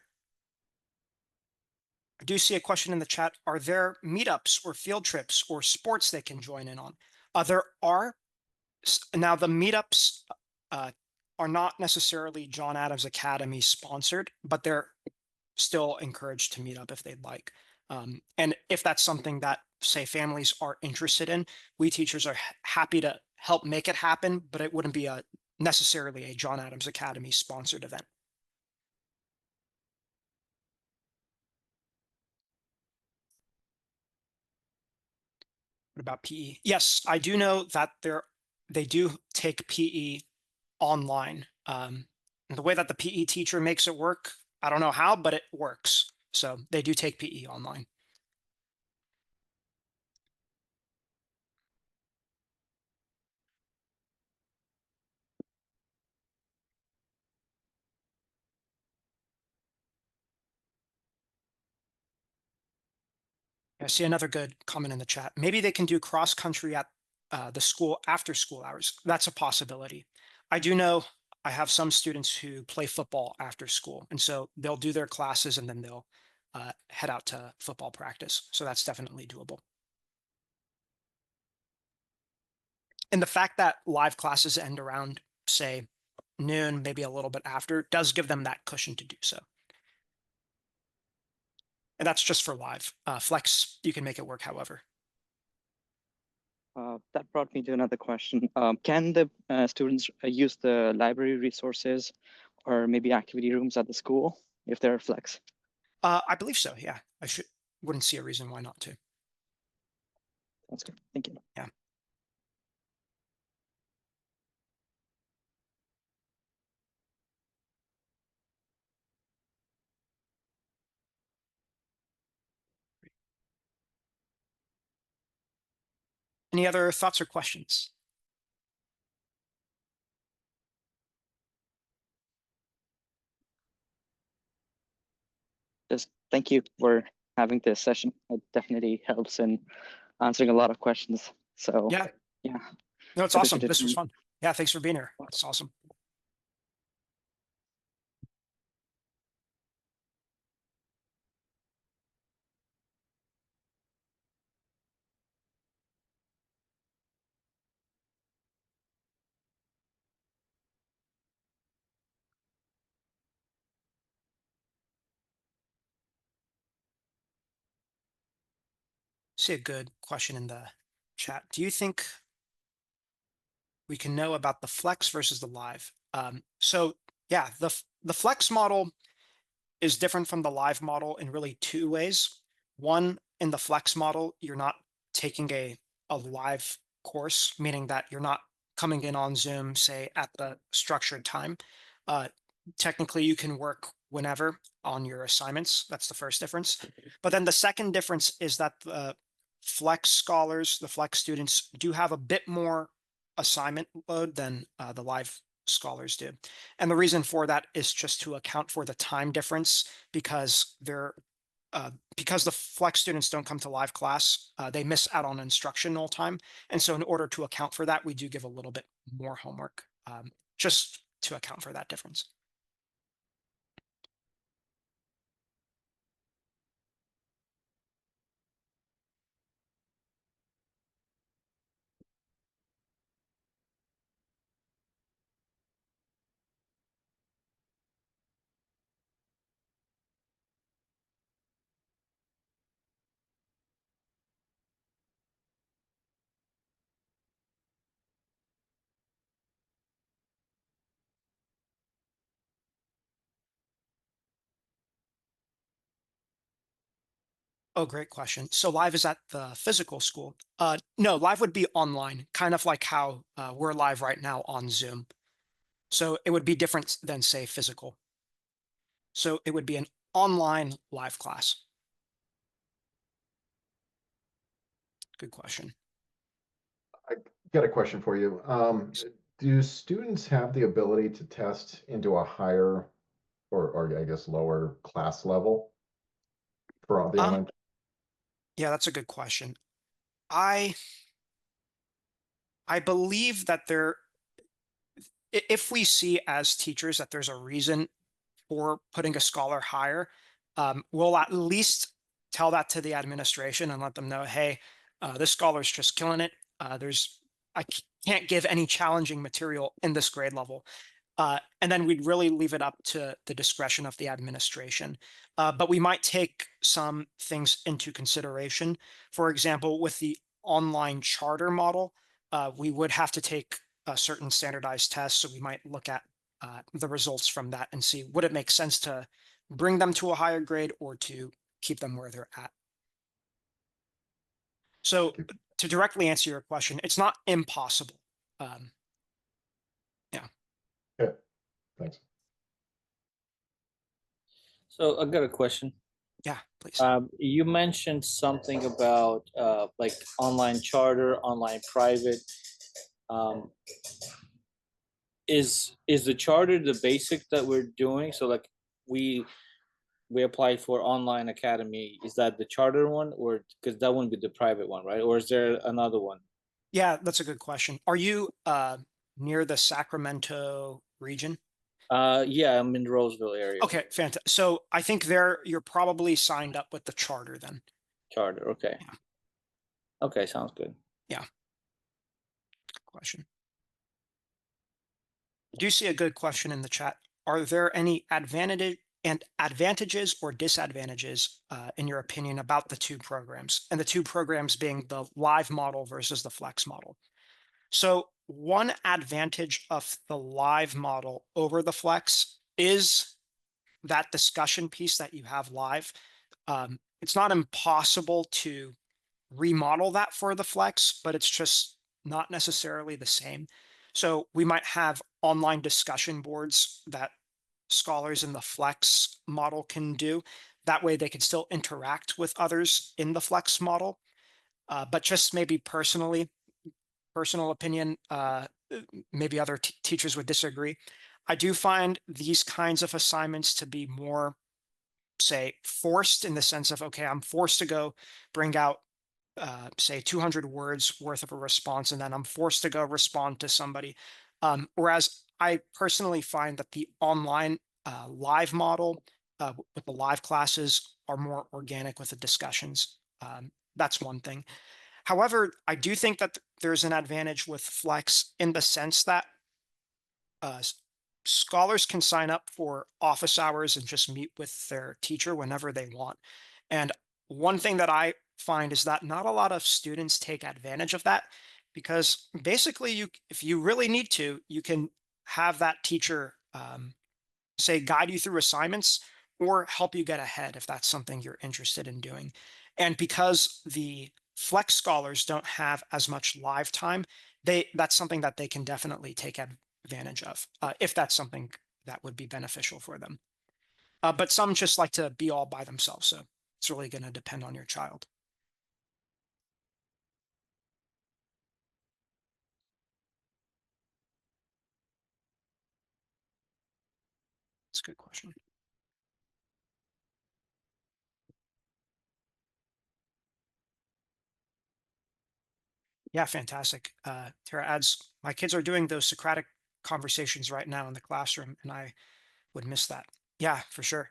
I do see a question in the chat. Are there meetups or field trips or sports they can join in on? There are. Now, the meetups are not necessarily John Adams Academy sponsored, but they're still encouraged to meet up if they'd like. And if that's something that, say, families are interested in, we teachers are happy to help make it happen, but it wouldn't be necessarily a John Adams Academy sponsored event. What about PE? Yes, I do know that they do take PE online. The way that the PE teacher makes it work, I don't know how, but it works. So they do take PE online. I see another good comment in the chat. Maybe they can do cross country at the school after school hours. That's a possibility. I do know I have some students who play football after school, and so they'll do their classes and then they'll head out to football practice. So that's definitely doable. And the fact that live classes end around, say, noon, maybe a little bit after, does give them that cushion to do so. And that's just for live. Flex, you can make it work however. That brought me to another question. Can the students use the library resources or maybe activity rooms at the school if they're flex? I believe so, yeah. Wouldn't see a reason why not to. That's good. Thank you. Yeah. Any other thoughts or questions? Just thank you for having this session. It definitely helps in answering a lot of questions. So Yeah. yeah. No, it's awesome. This was fun. Yeah, thanks for being here. It's awesome. See a good question in the chat. Do you think we can know about the flex versus the live? So yeah, the flex model is different from the live model in really two ways. One, in the flex model, you're not taking a live course, meaning that you're not coming in on Zoom, say at the structured time. Uh, Technically, you can work whenever on your assignments. That's the first difference. But then the second difference is that the flex scholars, the flex students, do have a bit more assignment load than the live scholars do. And the reason for that is just to account for the time difference because because the flex students don't come to live class, they miss out on instructional time. And so in order to account for that, we do give a little bit more homework just to account for that difference. Oh, great question. So live is at the physical school. No, live would be online, kind of like how we're live right now on Zoom. So it would be different than, say, physical. So it would be an online live class. Good question. I got a question for you. Do students have the ability to test into a higher or I guess lower class level for the online? Yeah, that's a good question. I believe that if we see as teachers that there's a reason for putting a scholar higher, we'll at least tell that to the administration and let them know, hey, this scholar's just killing it. I can't give any challenging material in this grade level. And then we'd really leave it up to the discretion of the administration. But we might take some things into consideration. For example, with the online charter model, we would have to take certain standardized tests. So we might look at the results from that and see would it make sense to bring them to a higher grade or to keep them where they're at. So to directly answer your question, it's not impossible. Yeah. Okay, thanks. So I got a question. Yeah, please. You mentioned something about like online charter, online private. Um, is the charter the basic that we're doing? So like we applied for online academy. Is that the charter one, or because that wouldn't be the private one, right? Or is there another one? Yeah, that's a good question. Are you near the Sacramento region? Yeah, I'm in the Roseville area. Okay, fantastic. So I think you're probably signed up with the charter then. Charter, okay. Yeah. Okay, sounds good. Yeah. question. I do see a good question in the chat. Are there any advantages or disadvantages, in your opinion, about the two programs? And the two programs being the live model versus the flex model. So one advantage of the live model over the flex is that discussion piece that you have live. It's not impossible to remodel that for the flex, but it's just not necessarily the same. So we might have online discussion boards that scholars in the flex model can do. That way they can still interact with others in the flex model. But just maybe personal opinion, maybe other teachers would disagree. I do find these kinds of assignments to be more, say, forced, in the sense of, okay, I'm forced to go bring out say 200 words worth of a response, and then I'm forced to go respond to somebody. Whereas I personally find that the online live model with the live classes are more organic with the discussions. That's one thing. However, I do think that there's an advantage with Flex in the sense that scholars can sign up for office hours and just meet with their teacher whenever they want. And one thing that I find is that not a lot of students take advantage of that, because basically if you really need to, you can have that teacher say guide you through assignments or help you get ahead if that's something you're interested in doing. And because the flex scholars don't have as much live time, that's something that they can definitely take advantage of, if that's something that would be beneficial for them. But some just like to be all by themselves, so it's really going to depend on your child. It's a good question. Yeah, fantastic. Tara adds, my kids are doing those Socratic conversations right now in the classroom, and I would miss that. Yeah, for sure.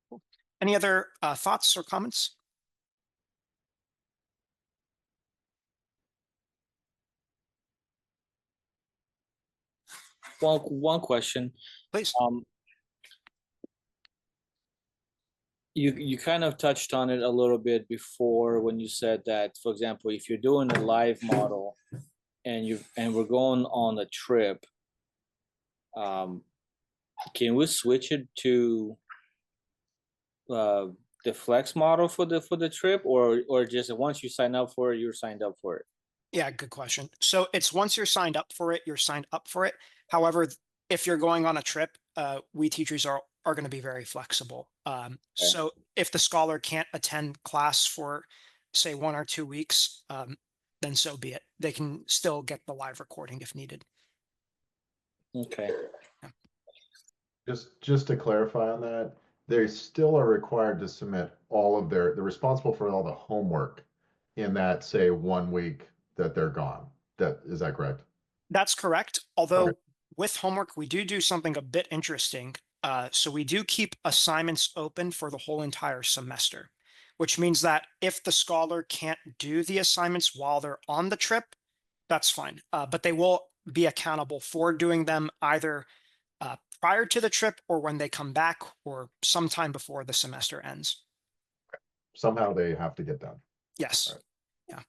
Cool. Any other thoughts or comments? One question. Please. You kind of touched on it a little bit before when you said that, for example, if you're doing a live model and we're going on a trip, can we switch it to the flex model for the trip, or just once you sign up for it, you're signed up for it? Yeah, good question. So it's once you're signed up for it, you're signed up for it. However, if you're going on a trip, we teachers are going to be very flexible. So if the scholar can't attend class for, say, 1 or 2 weeks, then so be it. They can still get the live recording if needed. Okay. Yeah. Just to clarify on that, they still are required to submit all of they're responsible for all the homework in that, say, 1 week that they're gone. Is that correct? That's correct. Although Okay. with homework, we do something a bit interesting. So we do keep assignments open for the whole entire semester, which means that if the scholar can't do the assignments while they're on the trip, that's fine. But they will be accountable for doing them either prior to the trip or when they come back or sometime before the semester ends. Somehow they have to get done. Yes. Right. Yeah.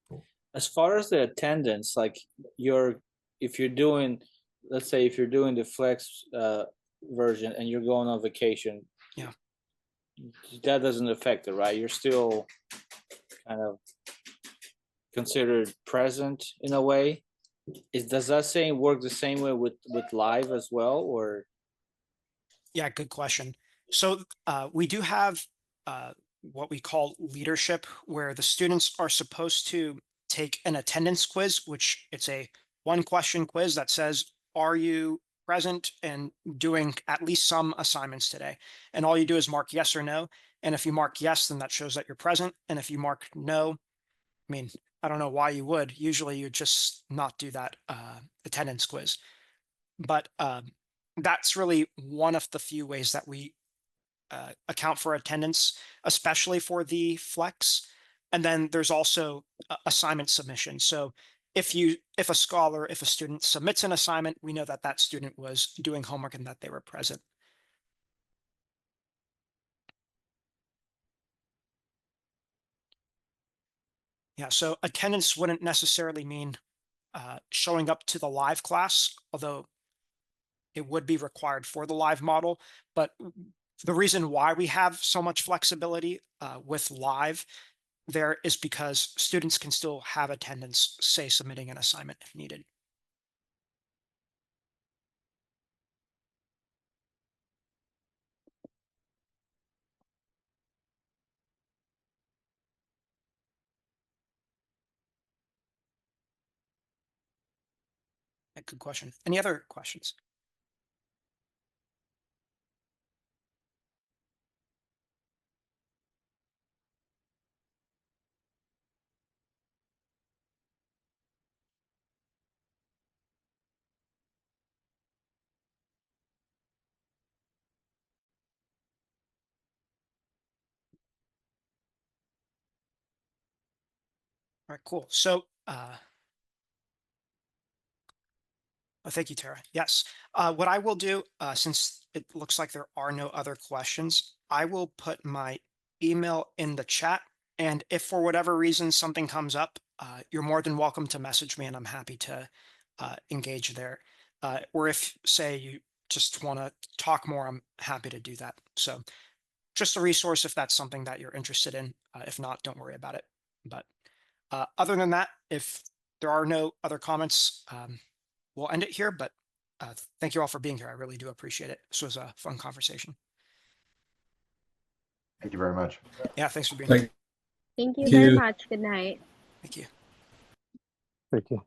Cool. As far as the attendance, like if you're doing, let's say if you're doing the flex version and you're going on vacation, Yeah, that doesn't affect it, right? You're still kind of considered present in a way. Does that saying work the same way with live as well, or? yeah, good question. So we do have what we call leadership, where the students are supposed to take an attendance quiz, which it's a 1-question quiz that says, are you present and doing at least some assignments today? And all you do is mark yes or no. And if you mark yes, then that shows that you're present. And if you mark no, I mean, I don't know why you would. Usually you just not do that attendance quiz. But that's really one of the few ways that we account for attendance, especially for the flex. And then there's also assignment submission. So if a student submits an assignment, we know that that student was doing homework and that they were present. Yeah, so attendance wouldn't necessarily mean showing up to the live class, although it would be required for the live model. But the reason why we have so much flexibility with live there is because students can still have attendance, say submitting an assignment if needed. Good question. Any other questions? All right, cool. So, thank you, Tara. Yes. What I will do, since it looks like there are no other questions, I will put my email in the chat. And if for whatever reason something comes up, you're more than welcome to message me and I'm happy to engage there. Or if, say, you just want to talk more, I'm happy to do that. So just a resource if that's something that you're interested in. If not, don't worry about it. But other than that, if there are no other comments, we'll end it here. But thank you all for being here. I really do appreciate it. This was a fun conversation. Thank you very much. Yeah, thanks for being here. Thank you Thank very you. much. Good night. Thank you. Thank you.